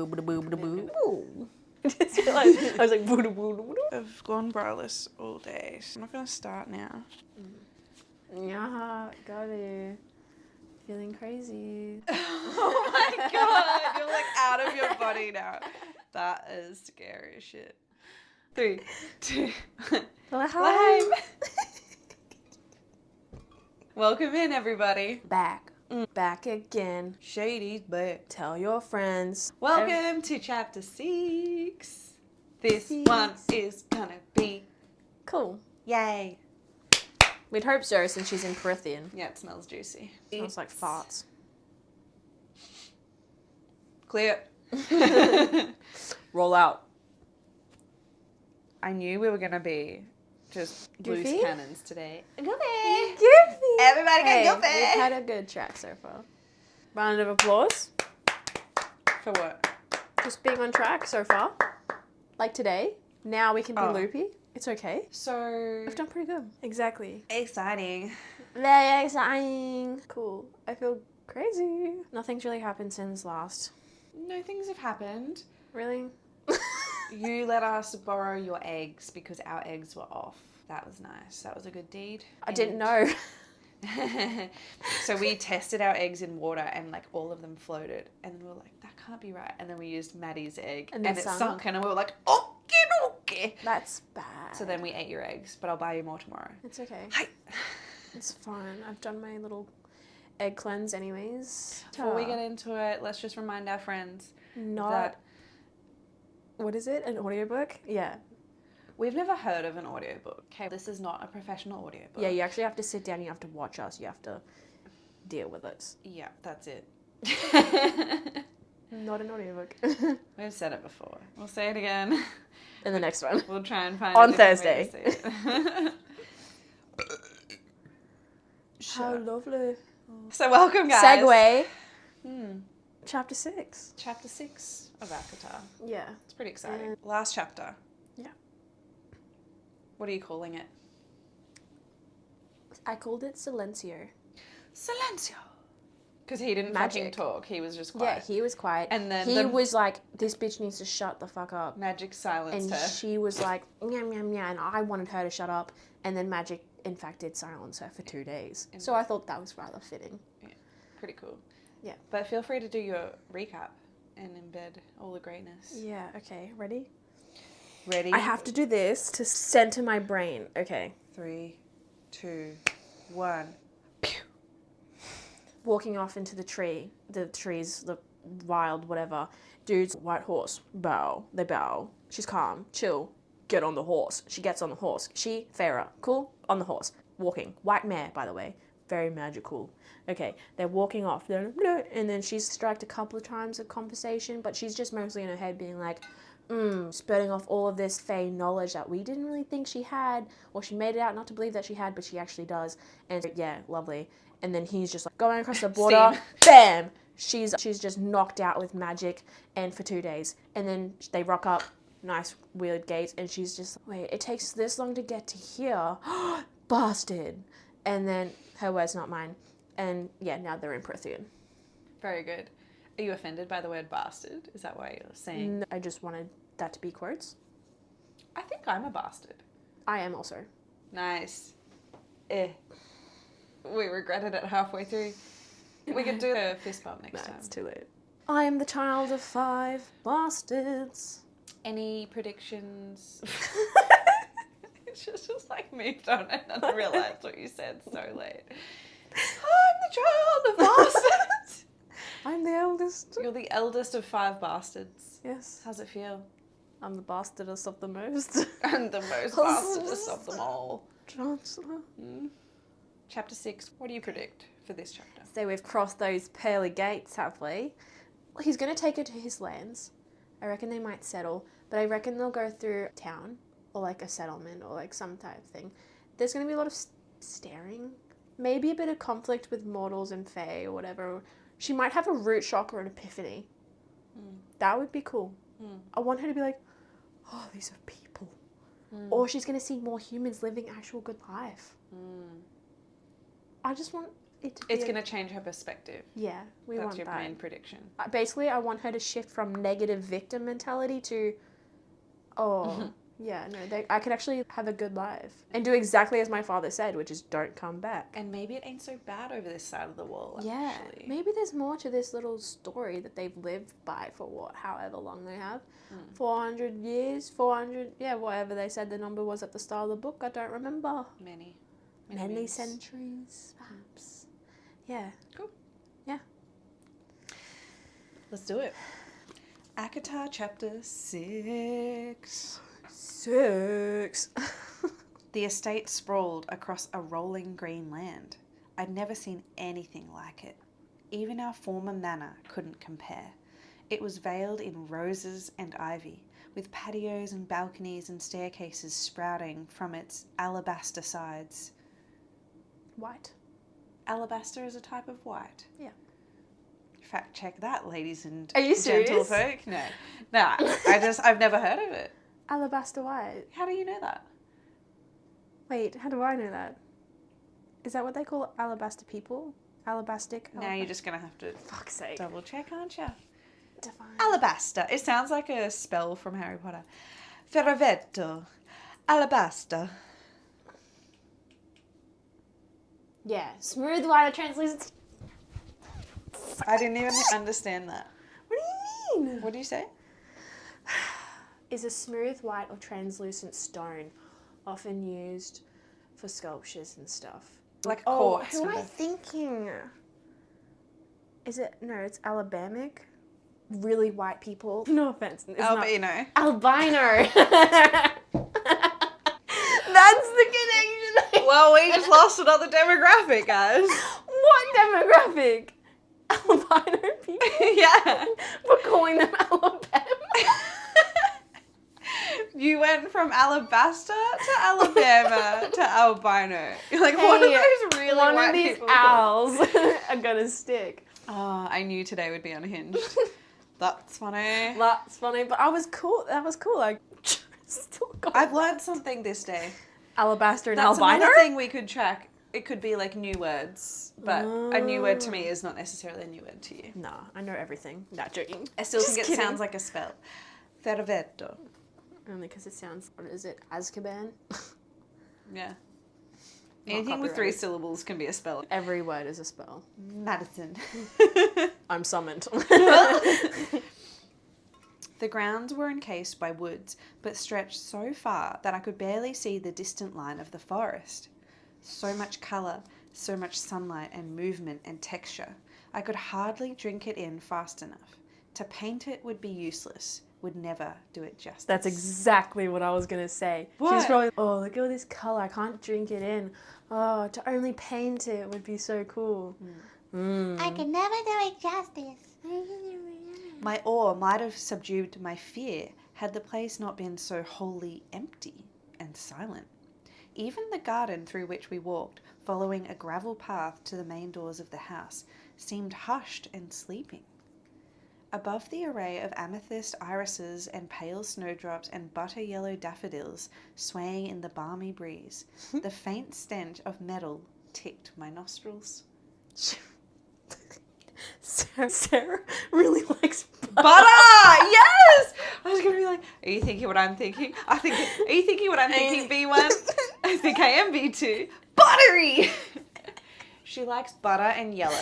boo boo boo boo boo boo. I was like boo boo boo boo. I've gone braless all day. So I'm not gonna start now. Yeah, got it. Feeling crazy. Oh my god, you're like out of your body now. That is scary as shit. 3, 2, 1. Hi. Welcome in, everybody. Back. Back again. Shady's back. Tell your friends. Welcome to chapter 6. This one is gonna be Cool. yay. We'd hope so, since she's in Prithian. Yeah, it smells juicy. Smells like farts. Clear. Roll out. I knew we were gonna be just Goofy? loose cannons today. Goofy. Goofy. Everybody Hey, get goofy. we've had a good track so far. Round of applause. For what? Just being on track so far. Like today. Now we can be loopy. It's okay. So We've done pretty good. Exactly. exciting. Very exciting. Cool. I feel crazy. Nothing's really happened since last. No, things have happened. Really? You let us borrow your eggs because our eggs were off. That was nice. That was a good deed. I didn't know. So we tested our eggs in water and like all of them floated. And then we were like, that can't be right. And then we used Maddie's egg And it sunk. And we were like, okay. That's bad. So then we ate your eggs, but I'll buy you more tomorrow. It's okay. Hi. It's fine. I've done my little egg cleanse anyways. Before we get into it, let's just remind our friends Not... that What is it? An audiobook? Yeah. we've never heard of an audiobook. Okay, this is not a professional audiobook. Yeah, you actually have to sit down, you have to watch us, you have to deal with it. Yeah, that's it. Not an audiobook. We've said it before. We'll say it again. In the next one. We'll try and find On a different way Thursday. to say it. How lovely. So welcome, guys. Segue. Chapter 6. Chapter 6 of Akatar. Yeah. It's pretty exciting. Last chapter. Yeah. What are you calling it? I called it Silencio. Silencio. Because he didn't Magic. fucking talk. He was just quiet. Yeah, he was quiet. And then he was like, this bitch needs to shut the fuck up. Magic silenced And her. she was like, nyam, nyam, nyam, and I wanted her to shut up. And then Magic, in fact, did silence her for 2 days. So I thought that was rather fitting. Yeah, pretty cool. Yeah. But feel free to do your recap and embed all the greatness. Yeah, okay. Ready? Ready? I have to do this to center my brain. Okay. 3, 2, 1. Walking off into the tree. The trees, the wild, whatever. Dude's white horse. Bow. They bow. She's calm. Chill. Get on the horse. She gets on the horse. She, Farah. Cool? On the horse. Walking. White mare, by the way. Very magical. Okay, they're walking off. They're, and then she's striked a couple of times of conversation, but she's just mostly in her head being like, spurting off all of this Fae knowledge that we didn't really think she had, or she made it out not to believe that she had, but she actually does. And yeah, lovely. And then he's just like going across the border. Steam. Bam! She's just knocked out with magic, and for 2 days. And then they rock up, nice weird gates, and she's just like, wait, it takes this long to get to here. Bastard. And then, her words, not mine. And yeah, now they're in Prithian. Very good. Are you offended by the word bastard? Is that why you're saying? I just wanted that to be quotes. I think I'm a bastard. I am also. Nice. We regretted it halfway through. We could do a fist bump next time. It's too late. I am the child of 5 bastards. Any predictions? It's just like moved on and then I realised what you said so late. I'm the child of bastards. I'm the eldest. You're the eldest of 5 bastards. Yes. How's it feel? I'm the bastardest of the most. And the most bastardest of them all. Chancellor. Chapter 6. What do you predict for this chapter? So we've crossed those pearly gates, have we? He's going to take her to his lands. I reckon they might settle, but I reckon they'll go through town or like a settlement or like some type of thing. There's going to be a lot of staring. Maybe a bit of conflict with mortals and fae or whatever. She might have a root shock or an epiphany. That would be cool. I want her to be like, oh, these are people. Or she's going to see more humans living actual good life. I just want, it to be It's going to change her perspective. Yeah, we That's want your that. main prediction. Basically, I want her to shift from negative victim mentality to, yeah, no, I could actually have a good life. And do exactly as my father said, which is don't come back. And maybe it ain't so bad over this side of the wall, Yeah, actually. maybe there's more to this little story that they've lived by for however long they have. 400 years, 400, yeah, whatever they said the number was at the start of the book, I don't remember. Many Centuries, perhaps. Yeah. Cool. Yeah. Let's do it. Akatar chapter 6. 6. The estate sprawled across a rolling green land. I'd never seen anything like it. Even our former manor couldn't compare. It was veiled in roses and ivy, with patios and balconies and staircases sprouting from its alabaster sides. White. Alabaster is a type of white. Yeah. Fact check that, ladies and Are you gentle serious? folk. No. Nah, I've never heard of it. Alabaster white. How do you know that? Wait, how do I know that? Is that what they call alabaster people? Alabastic? Now you're just going to have to Fuck's sake. double check, aren't you? Define. Alabaster. It sounds like a spell from Harry Potter. Ferravetto. Alabaster. Yeah, smooth white or translucent. I didn't even understand that. What do you mean? What do you say? Is a smooth white or translucent stone often used for sculptures and stuff. Like a Oh, quartz. who am with I a- thinking? Is it, no, it's Alabamic. Really white people. No offense. It's not Albino. albino. That's the connection. Well, we just lost another demographic, guys. What demographic? Albino people? Yeah. We're calling them Alabama. You went from Alabaster to Alabama to albino. You're like, what are those really one white of these people called? owls are gonna stick. Oh, I knew today would be unhinged. That's funny. That's funny, but I was cool. That was cool. I still got I've learned something this day. alabaster and That's albino. another thing we could track. It could be like new words, but a new word to me is not necessarily a new word to you. Nah, I know everything. Not joking. I still Just think it kidding. sounds like a spell. Ferravetto. Only because it sounds. What is it? Azkaban. Yeah. Not Anything with 3 copyrighted. syllables can be a spell. Every word is a spell. Madison. I'm summoned. The grounds were encased by woods, but stretched so far that I could barely see the distant line of the forest. So much colour, so much sunlight and movement and texture. I could hardly drink it in fast enough. To paint it would be useless, would never do it justice. That's exactly what I was gonna say. What? She's probably, oh, look at all this color. I can't drink it in. Oh, to only paint it would be so cool. I can never do it justice. My awe might have subdued my fear had the place not been so wholly empty and silent. Even the garden through which we walked, following a gravel path to the main doors of the house, seemed hushed and sleeping. Above the array of amethyst irises and pale snowdrops and butter-yellow daffodils swaying in the balmy breeze, the faint stench of metal ticked my nostrils. Sarah really likes Butter! Yes! I was gonna be like, are you thinking what I'm thinking? Are you thinking what I'm thinking, B1? I think I am B2. Buttery! She likes butter and yellow.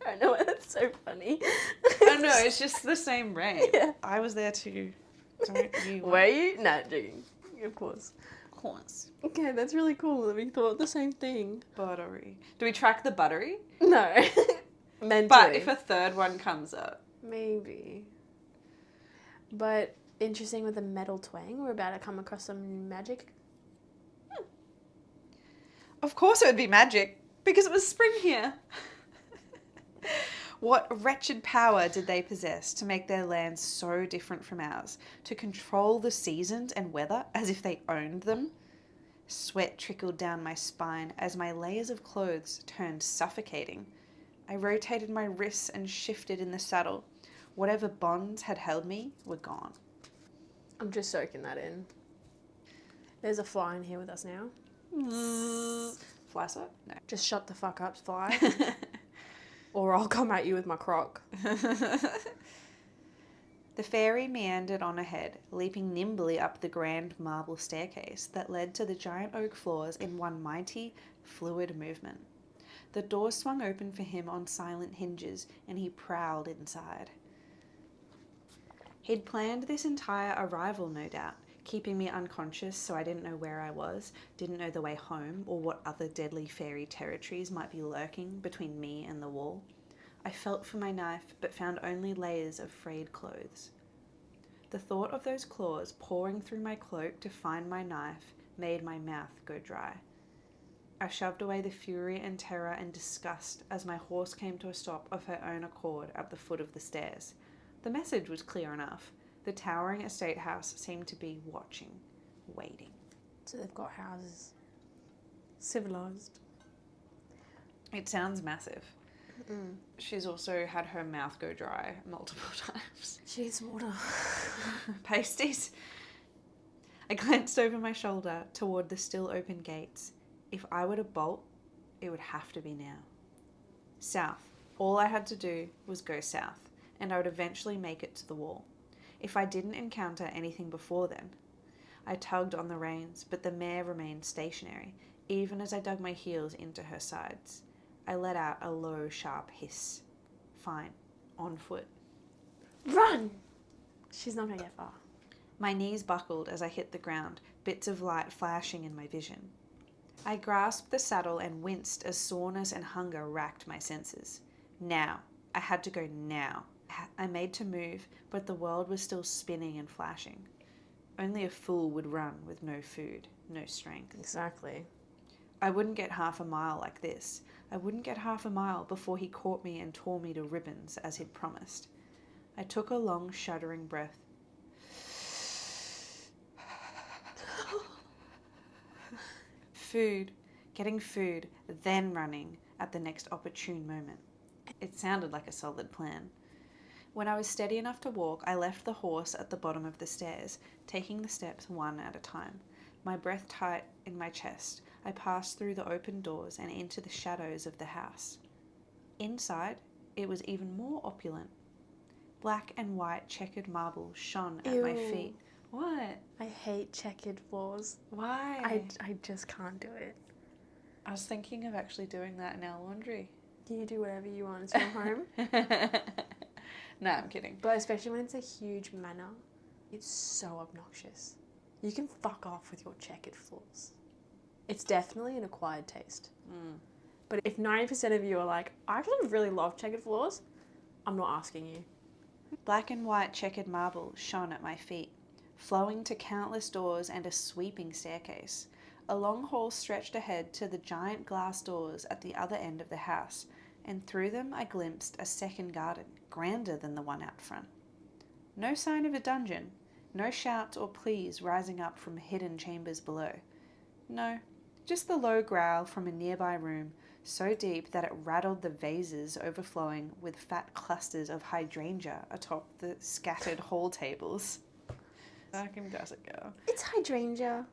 I don't know why that's so funny. Oh no, it's just the same rain. Yeah. I was there too. Don't you? Were you? No, joking. Of course. Of course. Okay, that's really cool that we thought the same thing. Buttery. Do we track the buttery? No. Mentally. But if a third one comes up. Maybe. But interesting with the metal twang, we're about to come across some magic. Of course it would be magic, because it was spring here. What wretched power did they possess to make their lands so different from ours, to control the seasons and weather as if they owned them? Sweat trickled down my spine as my layers of clothes turned suffocating. I rotated my wrists and shifted in the saddle. Whatever bonds had held me were gone. I'm just soaking that in. There's a fly in here with us now. Fly swat? No. Just shut the fuck up, fly. Or I'll come at you with my crock. The fairy meandered on ahead, leaping nimbly up the grand marble staircase that led to the giant oak floors in one mighty, fluid movement. The doors swung open for him on silent hinges, and he prowled inside. He'd planned this entire arrival, no doubt, keeping me unconscious so I didn't know where I was, didn't know the way home, or what other deadly fairy territories might be lurking between me and the wall. I felt for my knife, but found only layers of frayed clothes. The thought of those claws pouring through my cloak to find my knife made my mouth go dry. I shoved away the fury and terror and disgust as my horse came to a stop of her own accord at the foot of the stairs. The message was clear enough. The towering estate house seemed to be watching, waiting. So they've got houses. Civilized. It sounds massive. She's also had her mouth go dry multiple times. She needs water. Pasties. I glanced over my shoulder toward the still open gates. If I were to bolt, it would have to be now. South. All I had to do was go south, and I would eventually make it to the wall. If I didn't encounter anything before then. I tugged on the reins, but the mare remained stationary, even as I dug my heels into her sides. I let out a low, sharp hiss. Fine. On foot. Run! She's not going to get far. My knees buckled as I hit the ground, bits of light flashing in my vision. I grasped the saddle and winced as soreness and hunger racked my senses. Now. I had to go now. I made to move, but the world was still spinning and flashing. Only a fool would run with no food, no strength. Exactly. I wouldn't get half a mile like this. I wouldn't get half a mile before he caught me and tore me to ribbons as he'd promised. I took a long, shuddering breath. Food, getting food, then running at the next opportune moment. It sounded like a solid plan. When I was steady enough to walk, I left the horse at the bottom of the stairs, taking the steps one at a time. My breath tight in my chest, I passed through the open doors and into the shadows of the house. Inside, it was even more opulent. Black and white checkered marble shone at my feet. What? I hate checkered floors. Why? I just can't do it. I was thinking of actually doing that in our laundry. You do whatever you want. It's your home. No, I'm kidding. But especially when it's a huge manor, it's so obnoxious. You can fuck off with your checkered floors. It's definitely an acquired taste. But if 90% of you are like, I actually really love checkered floors, I'm not asking you. Black and white checkered marble shone at my feet, flowing to countless doors and a sweeping staircase. A long hall stretched ahead to the giant glass doors at the other end of the house, and through them I glimpsed a second garden, grander than the one out front. No sign of a dungeon, no shouts or pleas rising up from hidden chambers below. No, just the low growl from a nearby room, so deep that it rattled the vases overflowing with fat clusters of hydrangea atop the scattered hall tables. Fucking does it go. It's hydrangea.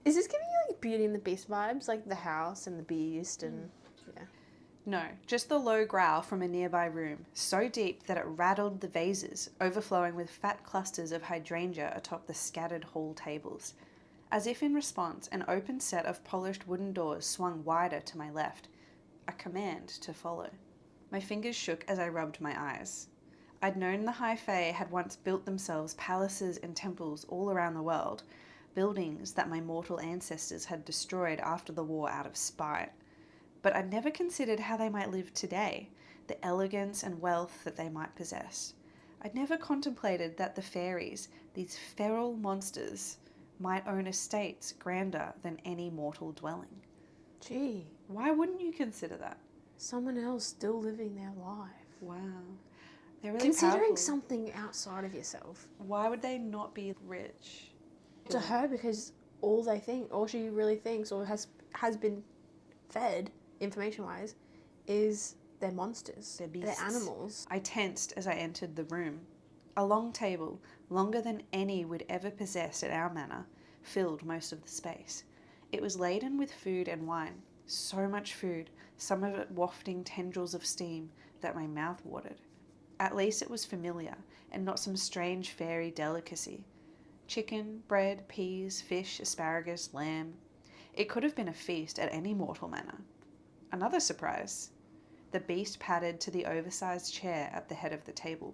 Is this giving you like Beauty and the Beast vibes? Like the house and the beast and... yeah. No, just the low growl from a nearby room, so deep that it rattled the vases, overflowing with fat clusters of hydrangea atop the scattered hall tables. As if in response, an open set of polished wooden doors swung wider to my left, a command to follow. My fingers shook as I rubbed my eyes. I'd known the High Fae had once built themselves palaces and temples all around the world, buildings that my mortal ancestors had destroyed after the war out of spite. But I'd never considered how they might live today, the elegance and wealth that they might possess. I'd never contemplated that the fairies, these feral monsters, might own estates grander than any mortal dwelling. Gee, Why wouldn't you consider that? someone else still living their life. Wow. They're really Considering powerful. something outside of yourself. Why would they not be rich? To her, because all she really thinks, or has been fed, information-wise, is they're monsters. They're beasts. They're animals. I tensed as I entered the room. A long table, longer than any we'd ever possessed at our manor, filled most of the space. It was laden with food and wine. So much food, some of it wafting tendrils of steam that my mouth watered. At least it was familiar, and not some strange fairy delicacy. Chicken, bread, peas, fish, asparagus, lamb. It could have been a feast at any mortal manor. Another surprise. The beast padded to the oversized chair at the head of the table.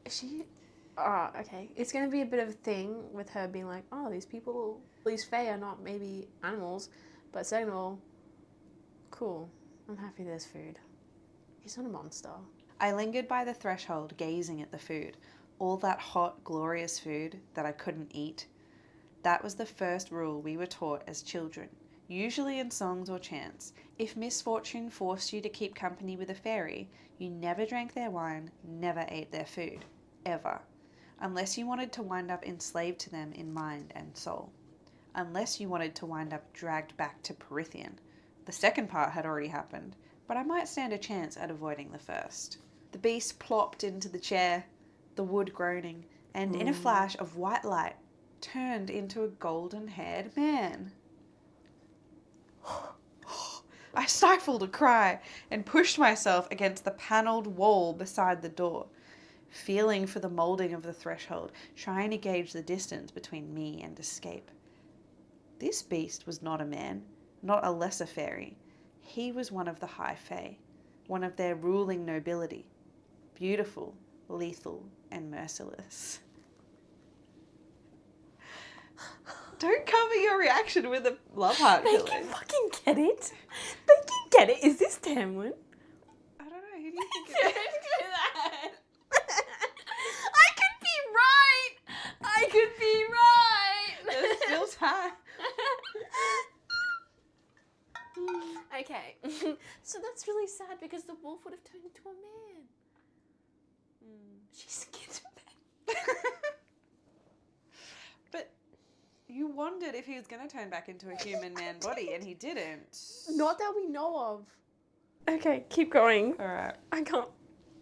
Okay. It's going to be a bit of a thing with her being like, oh, these fae are not maybe animals, but second of all, cool. I'm happy there's food. He's not a monster. I lingered by the threshold, gazing at the food. All that hot, glorious food that I couldn't eat. That was the first rule we were taught as children, usually in songs or chants. If misfortune forced you to keep company with a fairy, you never drank their wine, never ate their food. Ever. Unless you wanted to wind up enslaved to them in mind and soul. Unless you wanted to wind up dragged back to Perithian. The second part had already happened, but I might stand a chance at avoiding the first. The beast plopped into the chair, the wood groaning, and in a flash of white light, turned into a golden-haired man. I stifled a cry and pushed myself against the panelled wall beside the door, feeling for the moulding of the threshold, trying to gauge the distance between me and escape. This beast was not a man, not a lesser fairy. He was one of the high fae, one of their ruling nobility, beautiful, lethal, and merciless. Don't cover your reaction with a love heart, They Kelly. can fucking get it. They can get it. Is this Tamlin? I don't know, who do you think Don't it is? do that. I could be right. I could be right. There's still time. Okay. So that's really sad because the wolf would have turned into a man. She's scared of men. But you wondered if he was going to turn back into a human man body, and he didn't. Not that we know of. Okay, keep going. All right. I can't.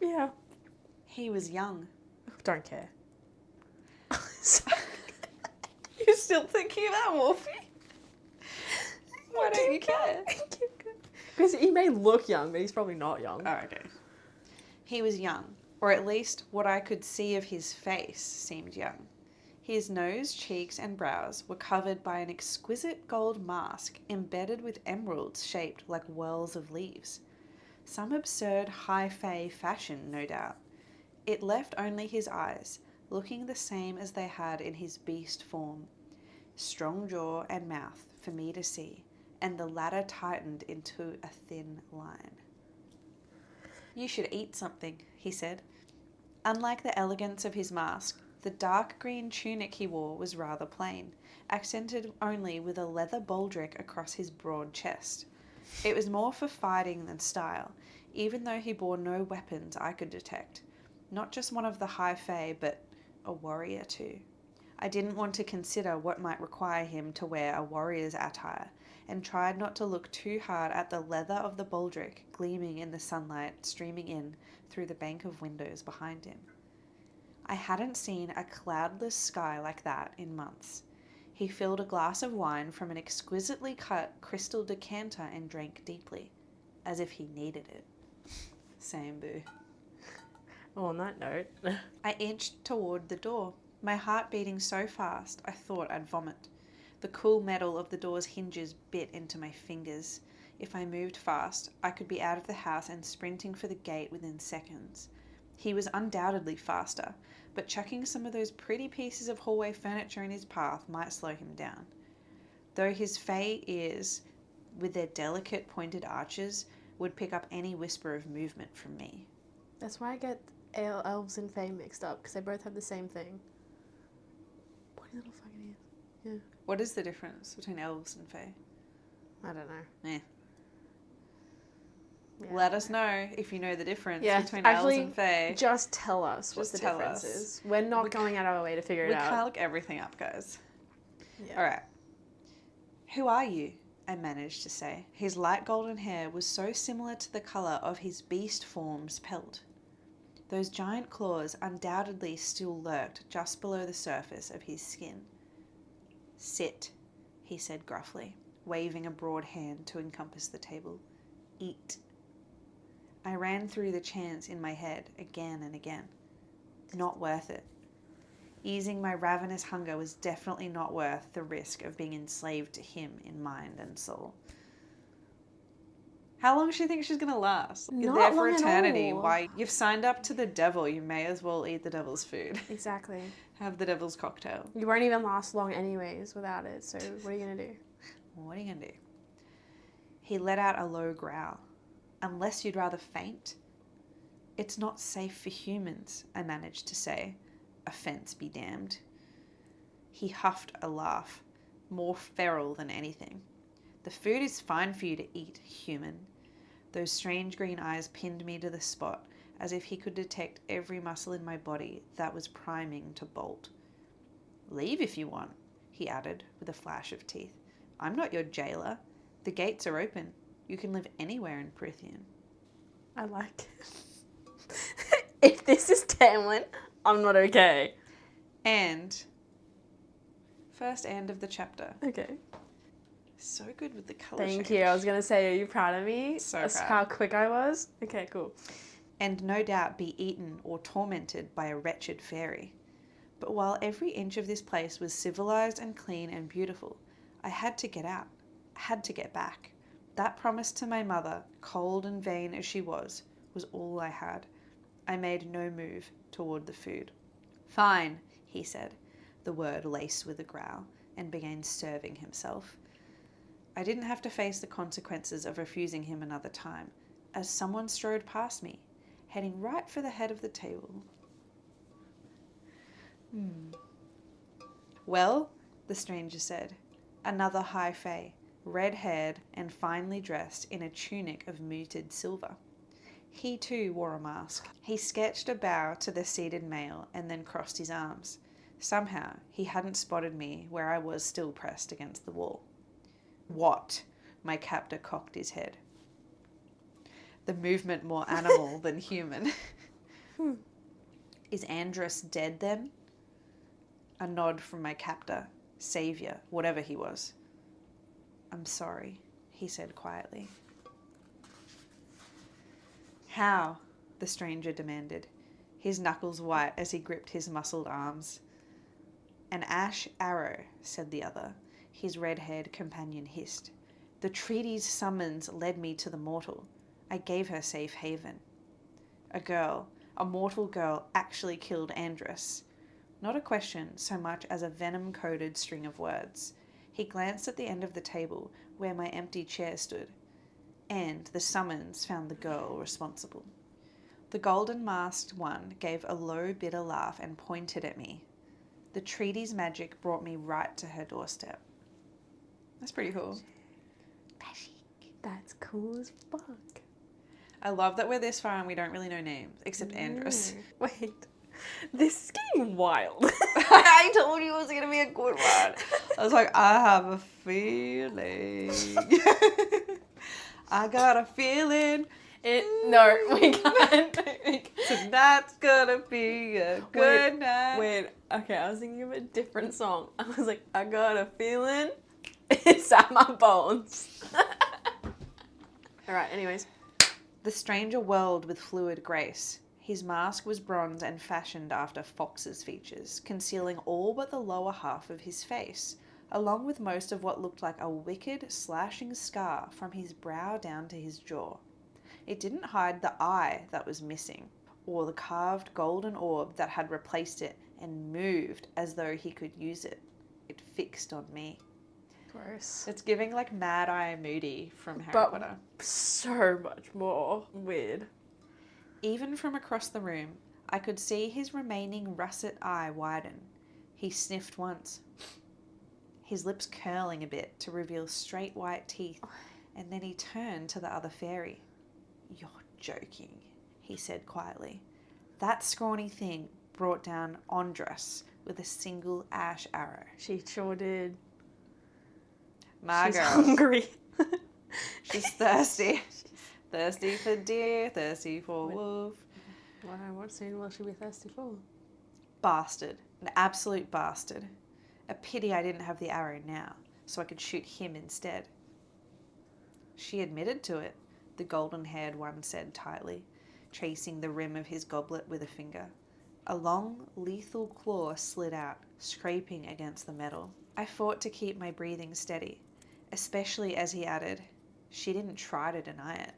Yeah. He was young. Don't care. You're still thinking about Wolfie? Why don't you care? Because he may look young, but he's probably not young. Oh, okay. He was young, or at least what I could see of his face seemed young. His nose, cheeks, and brows were covered by an exquisite gold mask embedded with emeralds shaped like whirls of leaves. Some absurd high fae fashion, no doubt. It left only his eyes, looking the same as they had in his beast form. Strong jaw and mouth for me to see, and the latter tightened into a thin line. You should eat something, he said. Unlike the elegance of his mask, the dark green tunic he wore was rather plain, accented only with a leather baldric across his broad chest. It was more for fighting than style, even though he bore no weapons I could detect. Not just one of the high fae, but a warrior too. I didn't want to consider what might require him to wear a warrior's attire, and tried not to look too hard at the leather of the baldric gleaming in the sunlight streaming in through the bank of windows behind him. I hadn't seen a cloudless sky like that in months. He filled a glass of wine from an exquisitely cut crystal decanter and drank deeply, as if he needed it. Same, boo. Oh, on that note. I inched toward the door, my heart beating so fast I thought I'd vomit. The cool metal of the door's hinges bit into my fingers. If I moved fast, I could be out of the house and sprinting for the gate within seconds. He was undoubtedly faster, but chucking some of those pretty pieces of hallway furniture in his path might slow him down. Though his fae ears, with their delicate pointed arches, would pick up any whisper of movement from me. That's why I get elves and fae mixed up, because they both have the same thing. Pointy little fucking ears. Yeah. What is the difference between elves and fae? I don't know. Eh. Yeah. Let us know if you know the difference Yeah, between actually, elves and fae. just tell us what Just the tell difference us. is. We're not going out of our way to figure it We out. can't look everything up, guys. Yeah. All right. Who are you? I managed to say. His light golden hair was so similar to the colour of his beast form's pelt. Those giant claws undoubtedly still lurked just below the surface of his skin. Sit, he said gruffly, waving a broad hand to encompass the table. Eat. I ran through the chants in my head again and again. Not worth it. Easing my ravenous hunger was definitely not worth the risk of being enslaved to him in mind and soul. How long does she think she's going to last? You're Not there for long at eternity. all. Why? You've signed up to the devil. You may as well eat the devil's food. Exactly. Have the devil's cocktail. You won't even last long anyways without it, so what are you going to do? What are you going to do? He let out a low growl. Unless you'd rather faint. It's not safe for humans, I managed to say. Offense be damned. He huffed a laugh, more feral than anything. The food is fine for you to eat, human. Those strange green eyes pinned me to the spot, as if he could detect every muscle in my body that was priming to bolt. Leave if you want, he added with a flash of teeth. I'm not your jailer. The gates are open. You can live anywhere in Prithian. I like it. If this is Tamlin, I'm not okay. And first and of the chapter. Okay. So good with the colour Thank shades. you. I was going to say, are you proud of me? So That's proud. how quick I was? Okay, cool. And no doubt be eaten or tormented by a wretched fairy. But while every inch of this place was civilized and clean and beautiful, I had to get out. I had to get back. That promise to my mother, cold and vain as she was all I had. I made no move toward the food. Fine, he said, the word laced with a growl, and began serving himself. I didn't have to face the consequences of refusing him another time, as someone strode past me, heading right for the head of the table. Well, the stranger said, another high fae, red-haired and finely dressed in a tunic of muted silver. He too wore a mask. He sketched a bow to the seated male and then crossed his arms. Somehow, he hadn't spotted me where I was still pressed against the wall. What? My captor cocked his head. The movement more animal than human. Is Andrus dead then? A nod from my captor, saviour, whatever he was. I'm sorry, he said quietly. How? The stranger demanded, his knuckles white as he gripped his muscled arms. An ash arrow, said the other. His red-haired companion hissed. The treaty's summons led me to the mortal. I gave her safe haven. A girl, a mortal girl, actually killed Andrus. Not a question so much as a venom-coated string of words. He glanced at the end of the table where my empty chair stood, and the summons found the girl responsible. The golden-masked one gave a low, bitter laugh and pointed at me. The treaty's magic brought me right to her doorstep. That's pretty cool. That's cool as fuck. I love that we're this far and we don't really know names, except Andrus. Wait. This is getting wild. I told you it was going to be a good one. I was like, I have a feeling. I got a feeling. No, we can't. Tonight's gonna be a good night. Wait, okay, I was thinking of a different song. I was like, I got a feeling inside my bones. Alright, anyways. The stranger whirled with fluid grace. His mask was bronze and fashioned after Fox's features, concealing all but the lower half of his face, along with most of what looked like a wicked, slashing scar from his brow down to his jaw. It didn't hide the eye that was missing, or the carved golden orb that had replaced it and moved as though he could use it. It fixed on me. Gross. It's giving like Mad Eye Moody from Harry But Potter. so much more weird. Even from across the room, I could see his remaining russet eye widen. He sniffed once, his lips curling a bit to reveal straight white teeth, and then he turned to the other fairy. You're joking, he said quietly. That scrawny thing brought down Andrus with a single ash arrow. She sure did. My She's girl. hungry. She's thirsty. Thirsty for deer, thirsty for wolf. Why, what scene will she be thirsty for? Bastard. An absolute bastard. A pity I didn't have the arrow now. so I could shoot him instead. She admitted to it, the golden-haired one said tightly, tracing the rim of his goblet with a finger. A long, lethal claw slid out, scraping against the metal. I fought to keep my breathing steady, especially as he added, she didn't try to deny it.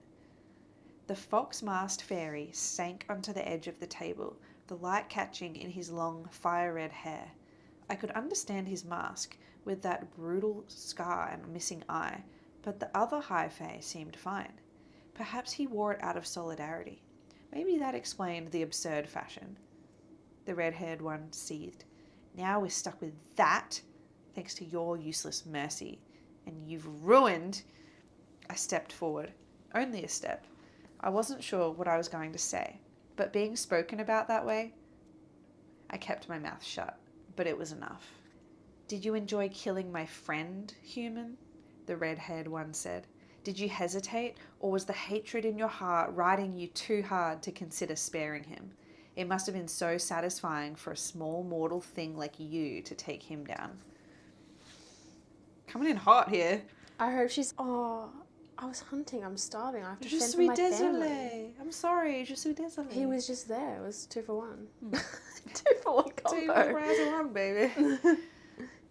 The fox-masked fairy sank onto the edge of the table, the light catching in his long, fire-red hair. I could understand his mask, with that brutal scar and missing eye, but the other high fae seemed fine. Perhaps he wore it out of solidarity. Maybe that explained the absurd fashion. The red-haired one seethed. Now we're stuck with that, thanks to your useless mercy. And you've ruined... I stepped forward. Only a step. I wasn't sure what I was going to say, but being spoken about that way, I kept my mouth shut, but it was enough. Did you enjoy killing my friend, human? The red-haired one said. Did you hesitate, or was the hatred in your heart riding you too hard to consider sparing him? It must have been so satisfying for a small mortal thing like you to take him down. Coming in hot here. I hope she's... Oh, I was hunting. I'm starving. I have to Je fend for suis my family. désolée. I'm sorry, je suis désolée. He was just there. It was 2 for 1. 2 for 1 combo. 2 for 1, baby.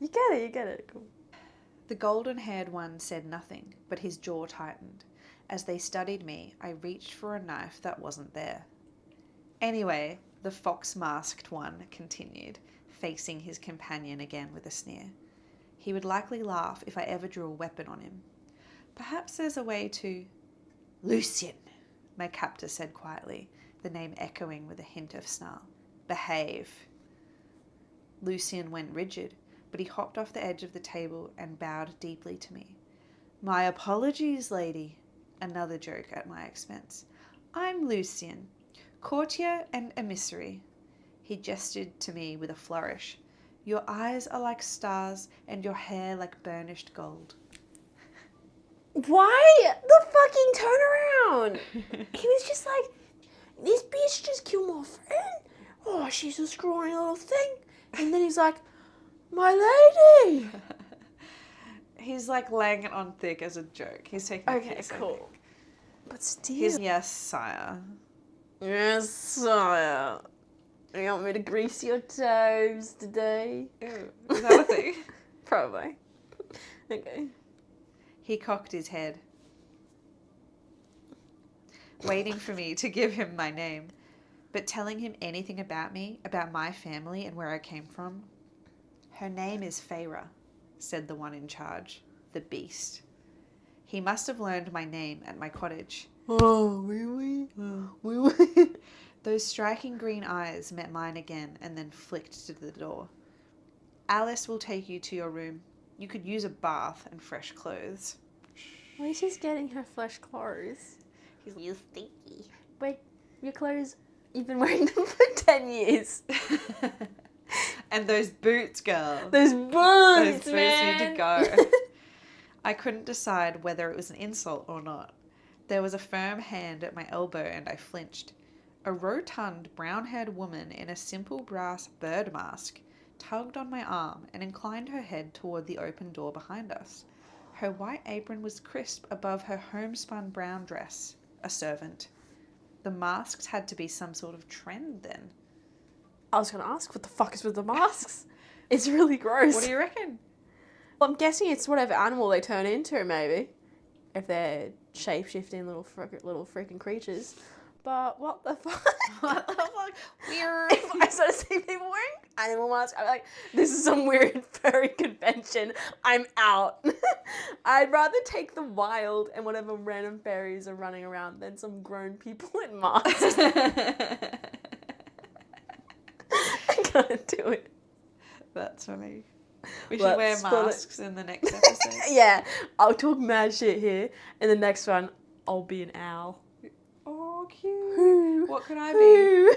You get it. Cool. The golden-haired one said nothing, but his jaw tightened. As they studied me, I reached for a knife that wasn't there. Anyway, the fox-masked one continued, facing his companion again with a sneer. He would likely laugh if I ever drew a weapon on him. Perhaps there's a way to... Lucien, my captor said quietly, the name echoing with a hint of snarl. Behave. Lucien went rigid, but he hopped off the edge of the table and bowed deeply to me. My apologies, lady. Another joke at my expense. I'm Lucien, courtier and emissary. He gestured to me with a flourish. Your eyes are like stars and your hair like burnished gold. Why the fucking turnaround? He was just like, this bitch just killed my friend. Oh, she's a scrawny little thing. And then he's like, my lady. He's like laying it on thick as a joke. He's taking a Okay, piss, I cool. think. But still. He's yes, sire. Yes, sire. You want me to grease your toes today? Ew, is that a thing? Probably. Okay. He cocked his head, waiting for me to give him my name, but telling him anything about me, about my family and where I came from. Her name is Feyre, said the one in charge, the beast. He must have learned my name at my cottage. Oh, oui. Oui. Those striking green eyes met mine again and then flicked to the door. Alice will take you to your room. You could use a bath and fresh clothes. Why is she's getting her fresh clothes? He's real stinky. Wait, your clothes, you've been wearing them for 10 years. And those boots, girl. Those boots, need to go. I couldn't decide whether it was an insult or not. There was a firm hand at my elbow and I flinched. A rotund, brown-haired woman in a simple brass bird mask tugged on my arm and inclined her head toward the open door behind us. Her white apron was crisp above her homespun brown dress. A servant. The masks had to be some sort of trend then. I was going to ask, what the fuck is with the masks? It's really gross. What do you reckon? Well, I'm guessing it's whatever animal they turn into, maybe. If they're shape-shifting little freaking creatures. But what the fuck? What the fuck? Weird. If I started seeing people wearing animal masks, I'm like, this is some weird furry convention. I'm out. I'd rather take the wild and whatever random fairies are running around than some grown people in masks. I can't do it. That's funny. We should wear masks in the next episode. Yeah, I'll talk mad shit here. In the next one, I'll be an owl. Oh, cute. Who? What could I be?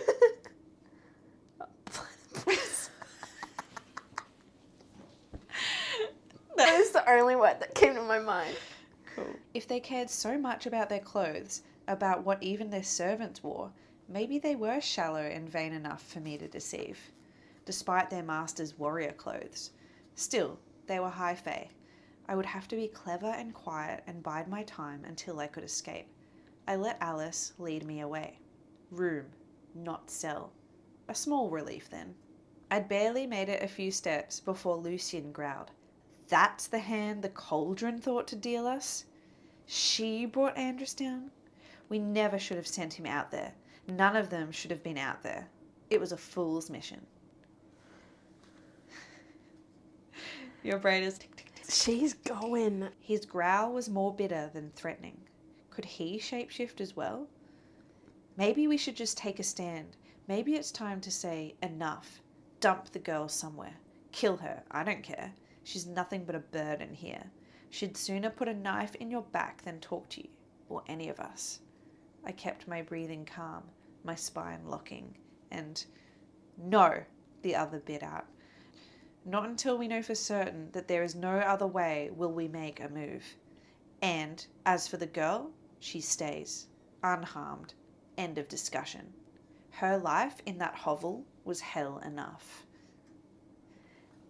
That is the only word that came to my mind. Cool. If they cared so much about their clothes, about what even their servants wore, maybe they were shallow and vain enough for me to deceive, despite their master's warrior clothes. Still, they were high fae. I would have to be clever and quiet and bide my time until I could escape. I let Alice lead me away. Room, not cell. A small relief then. I'd barely made it a few steps before Lucian growled. That's the hand the cauldron thought to deal us? She brought Andrus down? We never should have sent him out there. None of them should have been out there. It was a fool's mission. Your brain is tick, tick, tick. She's going. His growl was more bitter than threatening. Could he shapeshift as well? Maybe we should just take a stand. Maybe it's time to say enough. Dump the girl somewhere. Kill her. I don't care. She's nothing but a burden here. She'd sooner put a knife in your back than talk to you, or any of us. I kept my breathing calm, my spine locking, and no, the other bit out. Not until we know for certain that there is no other way will we make a move. And as for the girl, she stays, unharmed. End of discussion. Her life in that hovel was hell enough.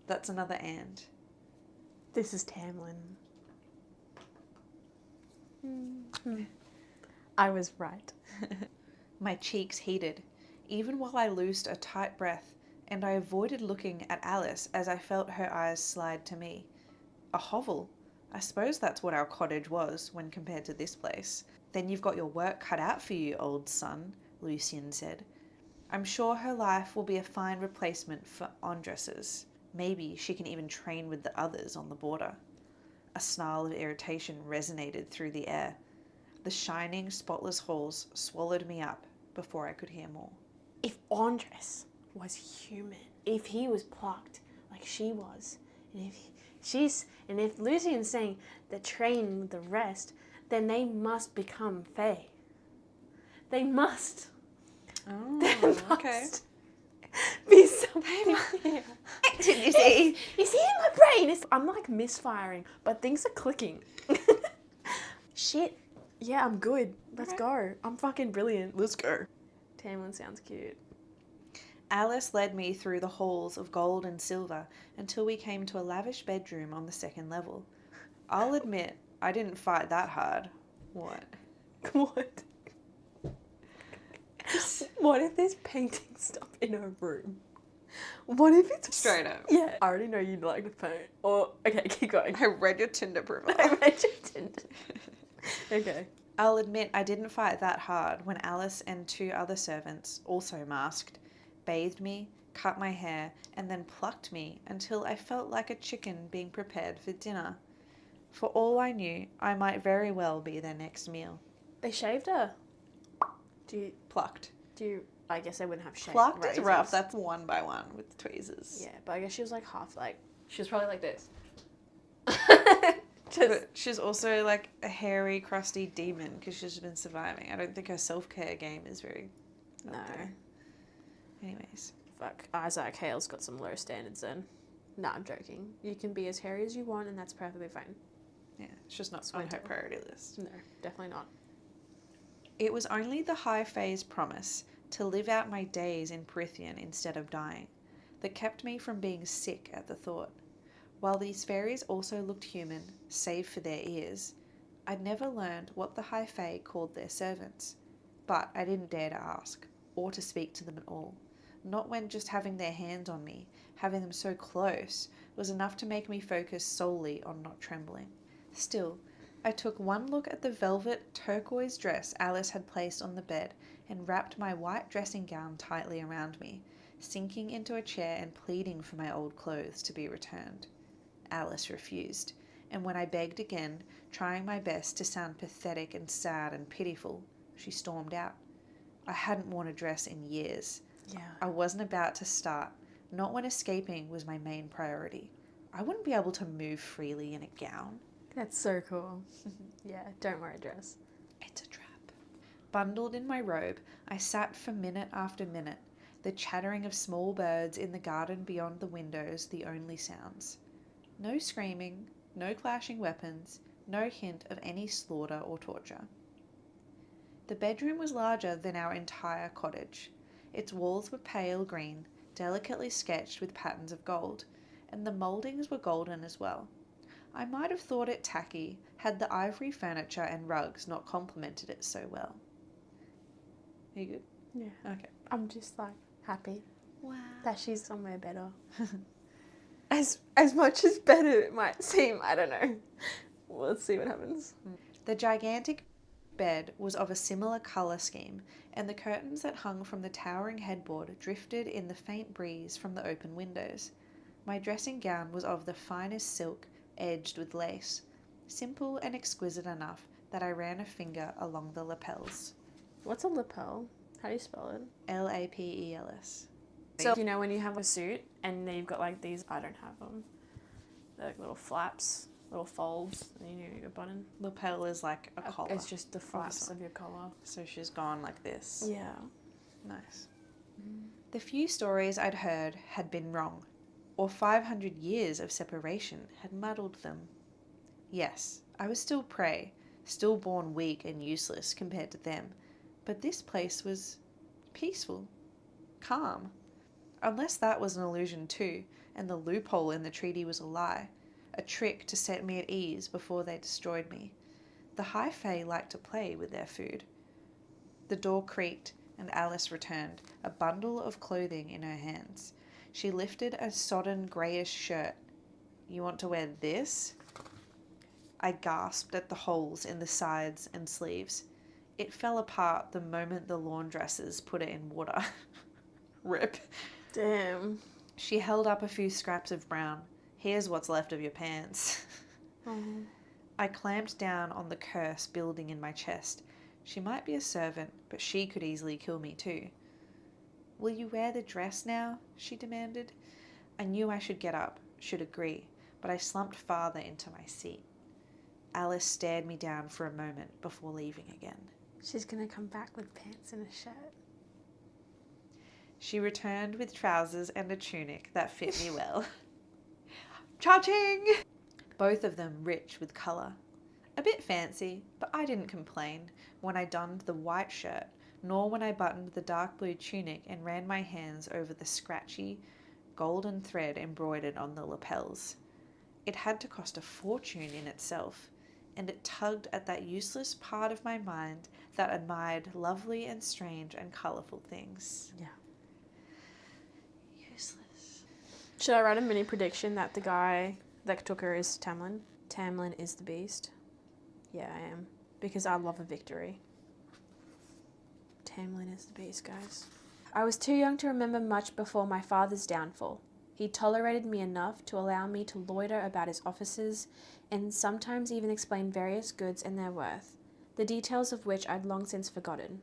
That's another and. This is Tamlin. I was right. My cheeks heated, even while I loosed a tight breath, and I avoided looking at Alice as I felt her eyes slide to me. A hovel? I suppose that's what our cottage was when compared to this place. Then you've got your work cut out for you, old son, Lucian said. I'm sure her life will be a fine replacement for Andrus's. Maybe she can even train with the others on the border. A snarl of irritation resonated through the air. The shining, spotless halls swallowed me up before I could hear more. If Andrus was human, if he was plucked like she was, and if Lucian's saying the train with the rest, then they must become Fae. They must. Oh, There okay. must be something here. Did you see? You see in my brain, I'm like misfiring, but things are clicking. Shit. Yeah, I'm good. Let's go. I'm fucking brilliant. Let's go. Tamlin sounds cute. Alice led me through the halls of gold and silver until we came to a lavish bedroom on the second level. I'll admit, I didn't fight that hard. What? What? What if there's painting stuff in her room? What if it's... Straight up. Yeah. I already know you'd like to paint. Or, okay, keep going. I read your Tinder profile. I read your Tinder. Okay. I'll admit I didn't fight that hard when Alice and two other servants, also masked, bathed me, cut my hair, and then plucked me until I felt like a chicken being prepared for dinner. For all I knew, I might very well be their next meal. They shaved her. Plucked. I guess they wouldn't have shaved. Plucked razors. is rough. That's one by one with tweezers. Yeah, but I guess she was like half like... She was probably like this. Just... But she's also like a hairy, crusty demon because she's been surviving. I don't think her self-care game is very... No. Anyways. Fuck. Isaac Hale's got some low standards then. Nah, I'm joking. You can be as hairy as you want and that's perfectly fine. Yeah, it's just not on her priority list. No, definitely not. It was only the high fae's promise to live out my days in Prythian instead of dying that kept me from being sick at the thought. While these fairies also looked human, save for their ears, I'd never learned what the high fae called their servants. But I didn't dare to ask, or to speak to them at all. Not when just having their hands on me, having them so close, was enough to make me focus solely on not trembling. Still, I took one look at the velvet turquoise dress Alice had placed on the bed and wrapped my white dressing gown tightly around me, sinking into a chair and pleading for my old clothes to be returned. Alice refused, and when I begged again, trying my best to sound pathetic and sad and pitiful, she stormed out. I hadn't worn a dress in years. Yeah. I wasn't about to start, not when escaping was my main priority. I wouldn't be able to move freely in a gown. That's so cool. Yeah, don't wear a dress. It's a trap. Bundled in my robe, I sat for minute after minute, the chattering of small birds in the garden beyond the windows the only sounds. No screaming, no clashing weapons, no hint of any slaughter or torture. The bedroom was larger than our entire cottage. Its walls were pale green, delicately sketched with patterns of gold, and the mouldings were golden as well. I might have thought it tacky had the ivory furniture and rugs not complemented it so well. Are you good? Yeah. Okay. I'm just like happy Wow. that she's somewhere better. As much as better it might seem, I don't know. Let's see what happens. The gigantic bed was of a similar colour scheme, and the curtains that hung from the towering headboard drifted in the faint breeze from the open windows. My dressing gown was of the finest silk, edged with lace, simple and exquisite enough that I ran a finger along the lapels. What's a lapel? How do you spell it? Lapels. So, you know when you have a suit and then you've got like these, I don't have them, they're like little flaps, little folds, and you know your button. Lapel is like a collar. It's just the flaps of your collar. So she's gone like this. Yeah. Nice. The few stories I'd heard had been wrong, or 500 years of separation had muddled them. Yes, I was still prey, still born weak and useless compared to them, but this place was peaceful, calm. Unless that was an illusion too, and the loophole in the treaty was a lie, a trick to set me at ease before they destroyed me. The High Fae liked to play with their food. The door creaked, and Alice returned, a bundle of clothing in her hands. She lifted a sodden greyish shirt. "You want to wear this?" I gasped at the holes in the sides and sleeves. It fell apart the moment the laundresses put it in water. Rip. Damn. She held up a few scraps of brown. "Here's what's left of your pants." Oh. I clamped down on the curse building in my chest. She might be a servant, but she could easily kill me too. "Will you wear the dress now?" she demanded. I knew I should get up, should agree, but I slumped farther into my seat. Alice stared me down for a moment before leaving again. She's gonna come back with pants and a shirt. She returned with trousers and a tunic that fit me well. Cha-ching! Both of them rich with colour. A bit fancy, but I didn't complain when I donned the white shirt, nor when I buttoned the dark blue tunic and ran my hands over the scratchy, golden thread embroidered on the lapels. It had to cost a fortune in itself, and it tugged at that useless part of my mind that admired lovely and strange and colourful things. Yeah. Useless. Should I write a mini prediction that the guy that took her is Tamlin? Tamlin is the beast. Yeah, I am. Because I love a victory. Tamlin is the beast, guys. I was too young to remember much before my father's downfall. He tolerated me enough to allow me to loiter about his offices and sometimes even explain various goods and their worth, the details of which I'd long since forgotten.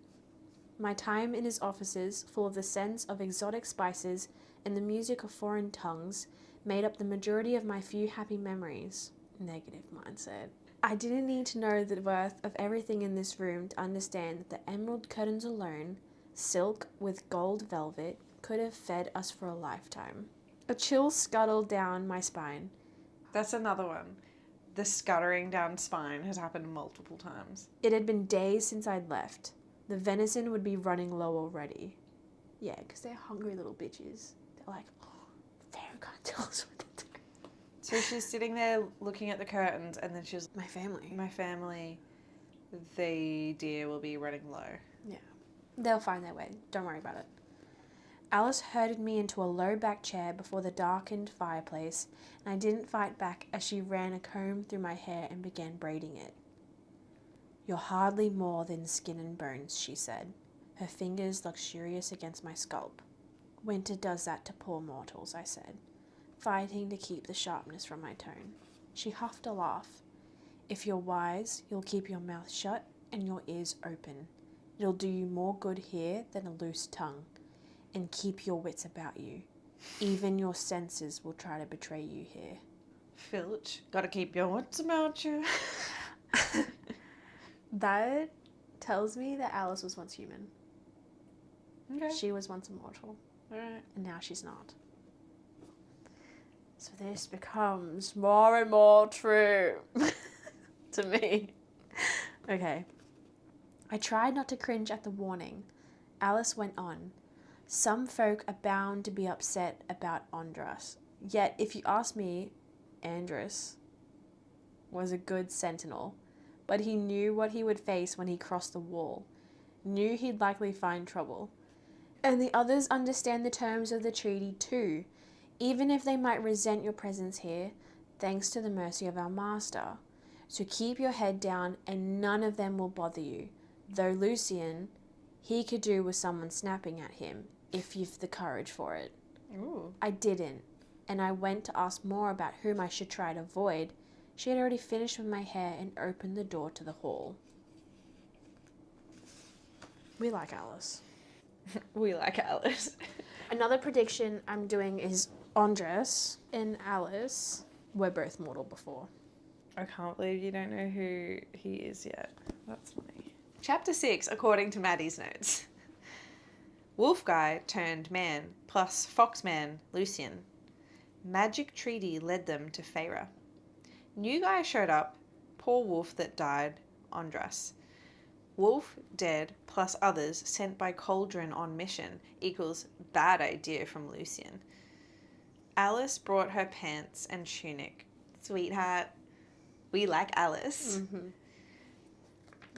My time in his offices, full of the scents of exotic spices and the music of foreign tongues, made up the majority of my few happy memories. Negative mindset. I didn't need to know the worth of everything in this room to understand that the emerald curtains alone, silk with gold velvet, could have fed us for a lifetime. A chill scuttled down my spine. That's another one. The scuttering down spine has happened multiple times. It had been days since I'd left. The venison would be running low already. Yeah, because they're hungry little bitches. They're like, oh, Pharaoh can't tell us what to do. So she's sitting there looking at the curtains, and then she's, My family. The deer will be running low. Yeah. They'll find their way. Don't worry about it. Alice herded me into a low-back chair before the darkened fireplace, and I didn't fight back as she ran a comb through my hair and began braiding it. "You're hardly more than skin and bones," she said, her fingers luxurious against my scalp. "Winter does that to poor mortals," I said, fighting to keep the sharpness from my tone. She huffed a laugh. "If you're wise, you'll keep your mouth shut and your ears open. It'll do you more good here than a loose tongue. And keep your wits about you. Even your senses will try to betray you here." Filch, gotta keep your wits about you. That tells me that Alice was once human. Okay. She was once immortal, Alright. and now she's not. So this becomes more and more true to me. Okay. I tried not to cringe at the warning. Alice went on. "Some folk are bound to be upset about Andras. Yet, if you ask me, Andras, was a good sentinel, but he knew what he would face when he crossed the wall, knew he'd likely find trouble. And the others understand the terms of the treaty too, even if they might resent your presence here, thanks to the mercy of our master. So keep your head down and none of them will bother you. Though Lucian, he could do with someone snapping at him, if you've the courage for it. Ooh. I didn't, and I went to ask more about whom I should try to avoid. She had already finished with my hair and opened the door to the hall. We like Alice. We like Alice. Another prediction I'm doing is Andres and Alice were both mortal before. I can't believe you don't know who he is yet. That's funny. Chapter 6, according to Maddie's notes. Wolf guy turned man, plus foxman Lucian. Magic treaty led them to Feyre. New guy showed up, poor wolf that died, Andras. Wolf dead, plus others sent by Cauldron on mission, equals bad idea from Lucian. Alice brought her pants and tunic. Sweetheart, we like Alice. Mm-hmm.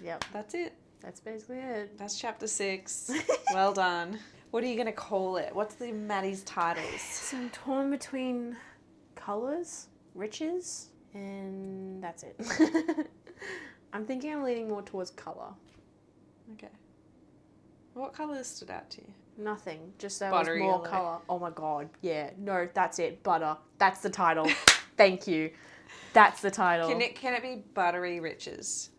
Yep. That's it. That's basically it. That's chapter 6. Well done. What are you going to call it? What's the Maddie's titles? So I'm torn between colours, riches, and that's it. I'm thinking I'm leaning more towards colour. Okay. What colours stood out to you? Nothing. Just there Buttery was more yellow. colour. Oh my god. Yeah. No, that's it. Butter. That's the title. Thank you. That's the title. Can it be buttery riches?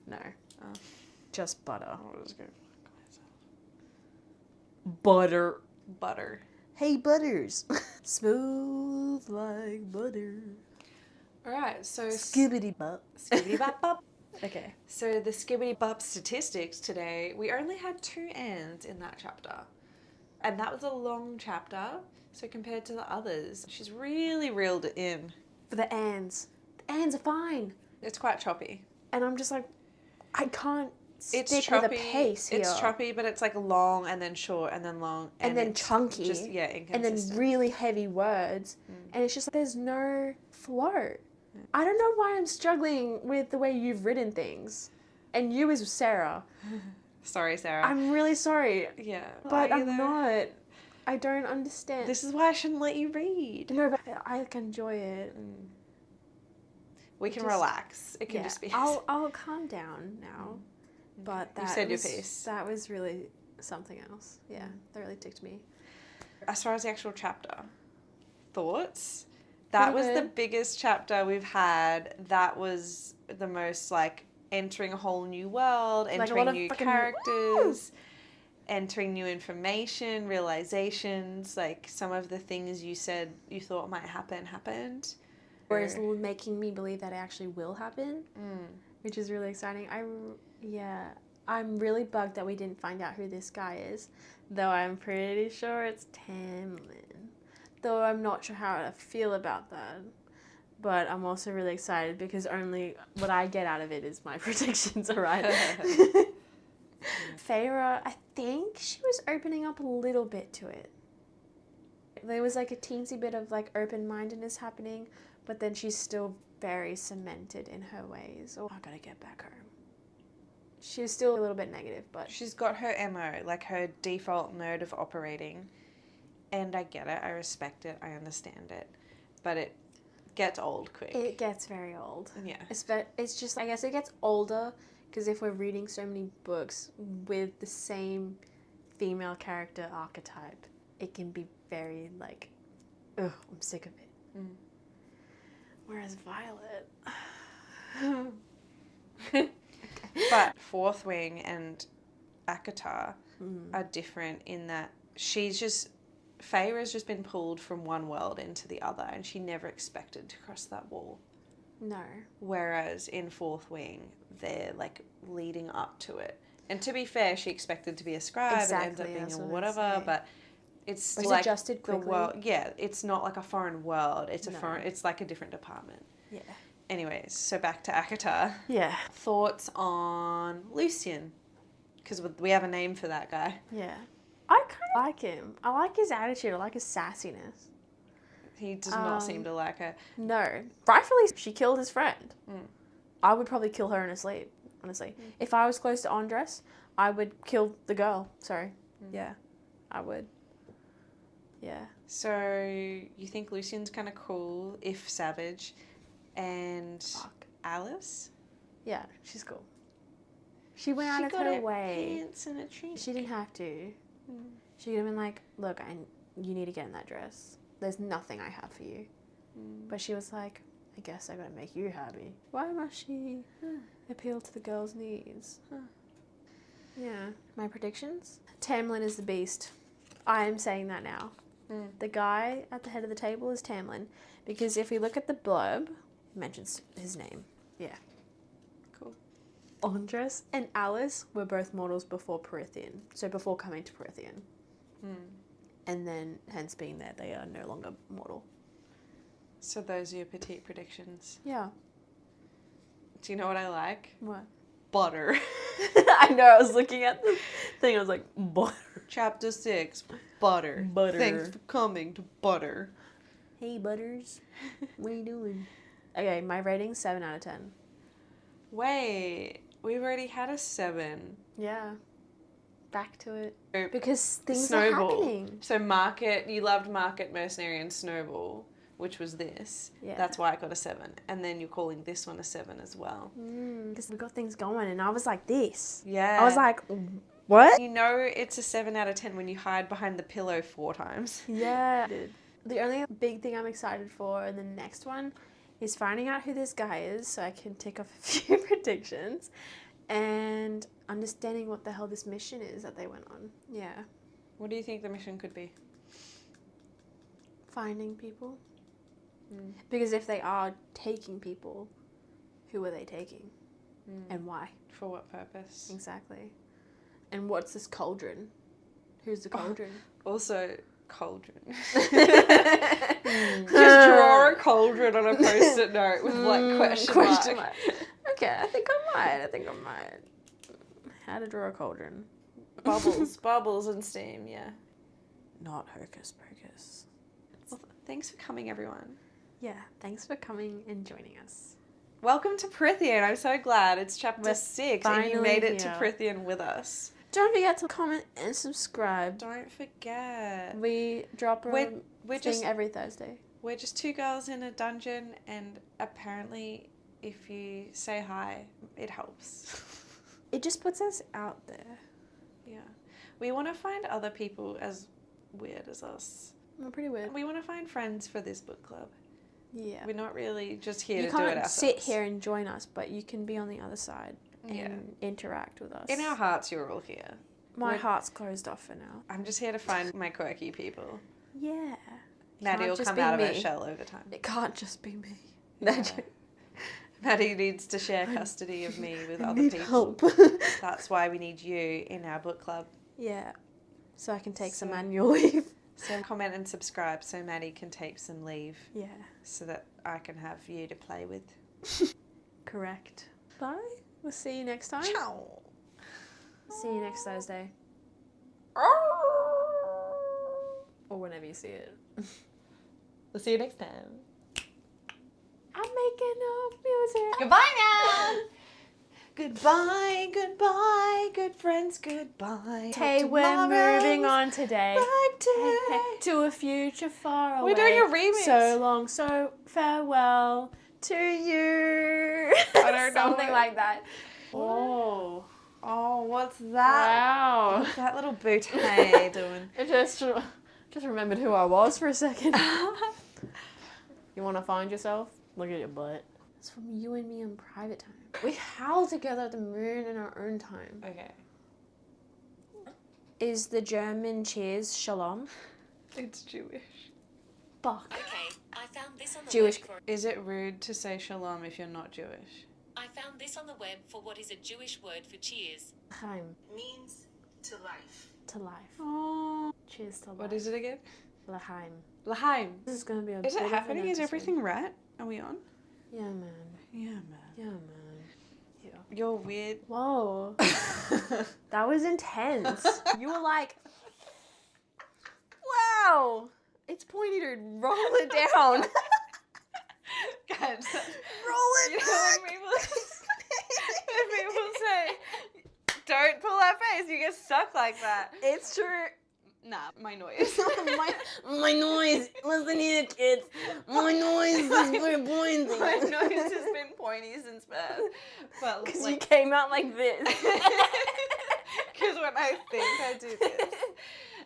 No. Oh. Just butter. I'll just go Butter. butter. Hey, Butters. Smooth like butter. Alright, so Skibbity bop. skibbity bop bop. Okay. So the skibbity bop statistics today, we only had 2 ands in that chapter. And that was a long chapter. So compared to the others, she's really reeled it in. For the ands. The ands are fine. It's quite choppy. And I'm just like, I can't stick It's choppy. with a pace here. It's choppy, but it's like long and then short and then long. And then it's chunky. Just, yeah, And then inconsistent. really heavy words. And it's just like, there's no flow. I don't know why I'm struggling with the way you've written things. And you is Sarah. Sorry, Sarah. I'm really sorry. yeah. But Are you I'm though? not. I don't understand. This is why I shouldn't let you read. No, but I can enjoy it. We can Just- relax. It can Yeah, just be. I'll calm down now. But that You said your was, piece. That was really something else. Yeah, that really ticked me. As far as the actual chapter, thoughts? That was Pretty the good. biggest chapter we've had. That was the most like entering a whole new world, Like a entering lot of new fucking- characters, entering new information, realizations. Like some of the things you said you thought might happen happened. Whereas making me believe that it actually will happen, which is really exciting. I'm really bugged that we didn't find out who this guy is, though I'm pretty sure it's Tamlin. Though I'm not sure how I feel about that. But I'm also really excited because only what I get out of it is my predictions are right. Feyre, I think she was opening up a little bit to it. There was like a teensy bit of like open-mindedness happening, but then she's still very cemented in her ways. Oh, I gotta get back home. She's still a little bit negative, but She's got her MO, like her default mode of operating. And I get it, I respect it, I understand it. But it gets old quick. it gets very old. Yeah. It's just, I guess it gets older because if we're reading so many books with the same female character archetype, it can be very like, ugh, I'm sick of it. Whereas Violet... But Fourth Wing and Akatar are different in that Feyre's just been pulled from one world into the other and she never expected to cross that wall. No. Whereas in Fourth Wing, they're like leading up to it. And to be fair, she expected to be a scribe and ends up Exactly, being that's a what I'd whatever, say. but it's But it's like adjusted the quickly. world. Yeah, it's not like a foreign world. It's a No. foreign. It's like a different department. Yeah. Anyways, so back to Akatar. Yeah. Thoughts on Lucian? Because we have a name for that guy. Yeah. I kind of like him. I like his attitude. I like his sassiness. He does not seem to like her. No. Rightfully, she killed his friend. I would probably kill her in her sleep, honestly. If I was close to Andres, I would kill the girl. Sorry. Yeah, I would. Yeah. So you think Lucian's kind of cool, if savage, and Alice? Yeah, she's cool. She went out of got her her way. pants in a tree. She didn't have to. She could have been like, look, you need to get in that dress. There's nothing I have for you. But she was like, I guess I gotta make you happy. Why must she appeal to the girl's needs? Yeah. My predictions? Tamlin is the beast. I am saying that now. The guy at the head of the table is Tamlin. Because if we look at the blurb, it mentions his name. Yeah. Cool. Andres and Alice were both mortals before Prythian. So before coming to Prythian. And then, hence being there, they are no longer mortal. So those are your petite predictions. Yeah. Do you know what I like? What? Butter. I know, I was looking at the thing, I was like, butter. Chapter 6, butter. Butter. Thanks for coming to butter. Hey, Butters. What are you doing? Okay, my rating's 7 out of 10. Wait, we've already had a 7. Yeah. Back to it. So, Because things Snowball. are happening. So Market, you loved Market, Mercenary, and Snowball, which was this. Yeah. That's why I got a 7. And then you're calling this one a 7 as well. Because we got things going, and I was like this. Yeah. I was like, what? You know it's a 7 out of 10 when you hide behind the pillow 4 times. Yeah. The only big thing I'm excited for in the next one is finding out who this guy is so I can tick off a few predictions and understanding what the hell this mission is that they went on. Yeah. What do you think the mission could be? Finding people. Because if they are taking people, who are they taking? And why? For what purpose? Exactly. And what's this cauldron? Who's the cauldron? Also, cauldron. Just draw a cauldron on a post-it note with like question mark. Okay, I think I might. How to draw a cauldron. Bubbles and steam, yeah. Not hocus pocus. Well, thanks for coming, everyone. Yeah, thanks for coming and joining us. Welcome to Prythian. I'm so glad. It's chapter We're 6 and you made it to here. Prythian with us. Don't forget to comment and subscribe. Don't forget. We drop a We're thing just every Thursday. We're just 2 girls in a dungeon, and apparently if you say hi, it helps. It just puts us out there. Yeah. We want to find other people as weird as us. We're pretty weird. We want to find friends for this book club. Yeah. We're not really just here You to do it can't ourselves. sit here and join us, but you can be on the other side and interact with us. In our hearts, you're all here. My heart's closed off for now. I'm just here to find my quirky people. Yeah. Maddie will just come be out of her me. shell over time. It can't just be me. Yeah. Maddie needs to share custody of me with other need people. help. That's why we need you in our book club. Yeah. So I can take some So- annual leave. So comment and subscribe so Maddie can take some leave Yeah. so that I can have you to play with. Correct. Bye. We'll see you next time. Ciao. See you next Thursday. Or whenever you see it. We'll see you next time. I'm making up music. Goodbye now. Goodbye, goodbye, good friends, goodbye. Hey, Talk we're tomorrow. moving on today. Back to Hey, hey, to a future far away. We're doing a remix. So long, so farewell to you. I don't know Something it. like that. Oh. Oh, what's that? Wow. What's that little bouquet doing? I just remembered who I was for a second. You want to find yourself? Look at your butt. It's from you and me in private time. We howl together at the moon in our own time. Okay. Is the German cheers shalom? It's Jewish. Fuck. Okay, I found this on the Jewish. web for Is it rude to say shalom if you're not Jewish? I found this on the web for what is a Jewish word for cheers. Chaim. Means to life. To life. Oh. Cheers to life. What is it again? L'chaim. L'chaim. This is going to be a Is bit it of an happening? Is episode. everything right? Are we on? Yeah, man. Yeah, man. Yeah, man. Yeah. You're weird. Whoa. That was intense. You were like, wow. It's It's pointy, dude. Roll it down. Guys, Roll it you know back. when people say, don't pull that face, you get stuck like that. It's true. Nah, my noise. my noise. Listen here, kids. My noise is very pointy. My nose has been pointy since birth. But Because like, you came out like this. because when I think I do this.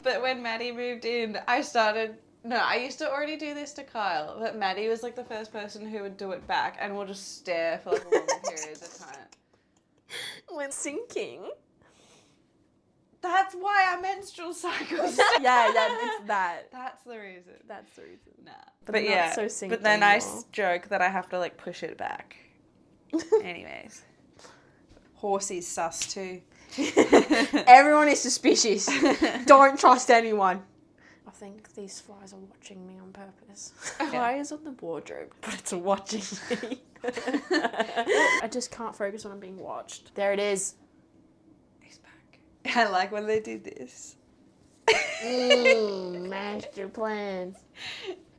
But when Maddie moved in, I used to already do this to Kyle, but Maddie was like the first person who would do it back and will just stare for like long periods of time. When sinking. That's why our menstrual cycles. Yeah, it's that. That's the reason. That's the reason. Nah. But I'm not so synced but then I anymore. joke that I have to like push it back. Anyways. Horsey's sus too. Everyone is suspicious. Don't trust anyone. I think these flies are watching me on purpose. Fly is on the wardrobe, but it's watching me. I just can't focus on being watched. There it is. He's back. I like when they do this. Master plans.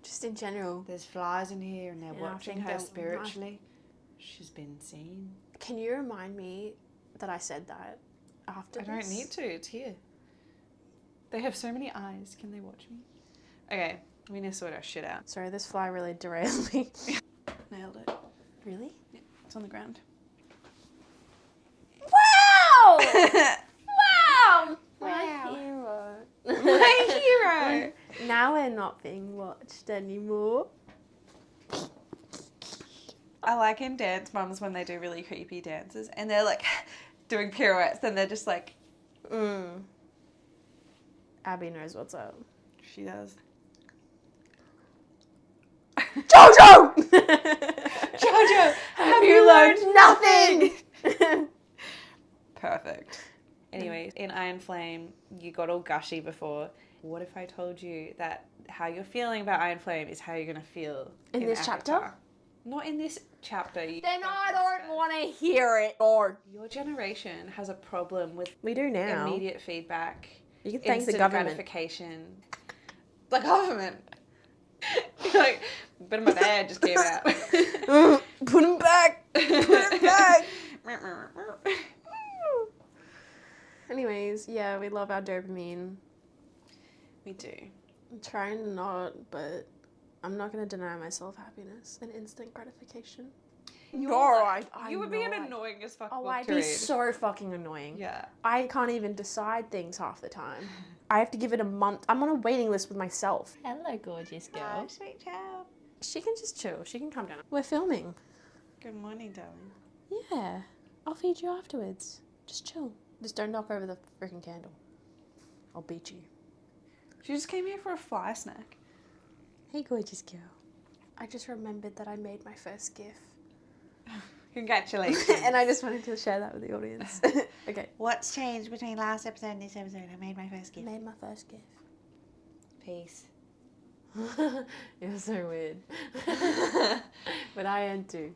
Just in general. There's flies in here and they're Yeah, I watching think her they're- spiritually. She's been seen. Can you remind me that I said that after I don't this? need to. It's here. They have so many eyes. Can they watch me? Okay, we need to sort our shit out. Sorry, this fly really derailed me. Nailed it. Really? It's on the ground. Wow! Wow! My hero. My hero! Now we're not being watched anymore. I like in dance mums when they do really creepy dances and they're like doing pirouettes and they're just like... Abby knows what's up. She does. Jojo! Jojo, have you learned nothing? Perfect. Anyway, in Iron Flame, you got all gushy before. What if I told you that how you're feeling about Iron Flame is how you're going to feel In this chapter? Avatar? Not in this chapter. Then I don't want to hear it. Or Your generation has a problem with we do now. immediate feedback. You can thank the instant government. gratification. The government. You're like, but my dad just came out. Put him back. Put him back. Anyways, yeah, we love our dopamine. We do. I'm trying not, but I'm not going to deny myself happiness and instant gratification. You would be an annoying as fuck book I'd to be read. so fucking annoying. Yeah. I can't even decide things half the time. I have to give it a month. I'm on a waiting list with myself. Hello, gorgeous girl. Sweet child. She can just chill. She can calm down. We're filming. Good morning, darling. Yeah. I'll feed you afterwards. Just chill. Just don't knock over the freaking candle. I'll beat you. She just came here for a fly snack. Hey, gorgeous girl. I just remembered that I made my first GIF. Congratulations. And I just wanted to share that with the audience. Okay. What's changed between last episode and this episode? I made my first I gift. made my first GIF. Peace. It was so weird. But I am too.